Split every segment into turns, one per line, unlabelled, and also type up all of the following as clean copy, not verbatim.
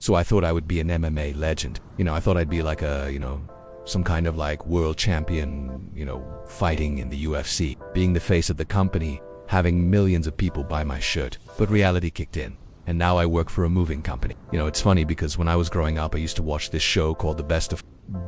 So I thought I would be an MMA legend. I thought I'd be like some kind of like world champion, fighting in the UFC, being the face of the company, having millions of people buy my shirt. But reality kicked in, and now I work for a moving company. It's funny because when I was growing up, I used to watch this show called The Best of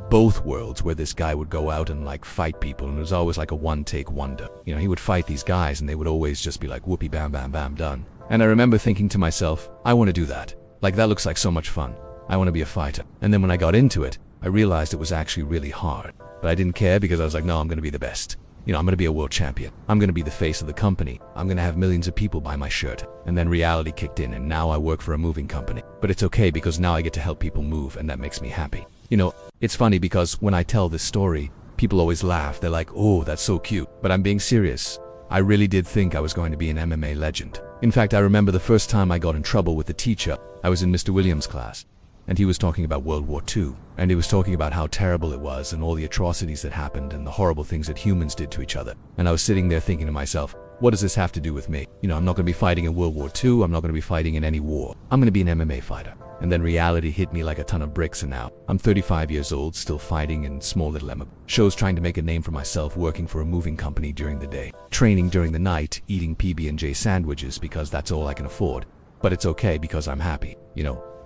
Both Worlds, where this guy would go out and like fight people, and it was always like a one-take wonder. He would fight these guys and they would always just be like whoopee bam bam bam done. And I remember thinking to myself, I want to do that. Like, that looks like so much fun. I want to be a fighter. And then when I got into it, I realized it was actually really hard. But I didn't care because I was like, no, I'm going to be the best. I'm going to be a world champion. I'm going to be the face of the company. I'm going to have millions of people buy my shirt. And then reality kicked in, and now I work for a moving company. But it's okay because now I get to help people move, and that makes me happy. It's funny because when I tell this story, people always laugh. They're like, oh, that's so cute. But I'm being serious. I really did think I was going to be an MMA legend. In fact, I remember the first time I got in trouble with the teacher. I was in Mr. Williams' class, and he was talking about World War II, and he was talking about how terrible it was and all the atrocities that happened and the horrible things that humans did to each other. And I was sitting there thinking to myself, what does this have to do with me? I'm not going to be fighting in World War II. I'm not going to be fighting in any war. I'm going to be an MMA fighter. And then reality hit me like a ton of bricks, and now I'm 35 years old, still fighting in small little MMA shows, trying to make a name for myself, working for a moving company during the day, training during the night, eating PB&J sandwiches because that's all I can afford. But it's okay because I'm happy.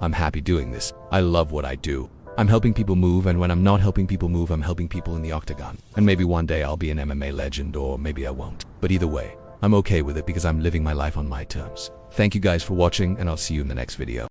I'm happy doing this. I love what I do. I'm helping people move, and when I'm not helping people move, I'm helping people in the octagon. And maybe one day I'll be an MMA legend, or maybe I won't. But either way, I'm okay with it because I'm living my life on my terms. Thank you guys for watching, and I'll see you in the next video.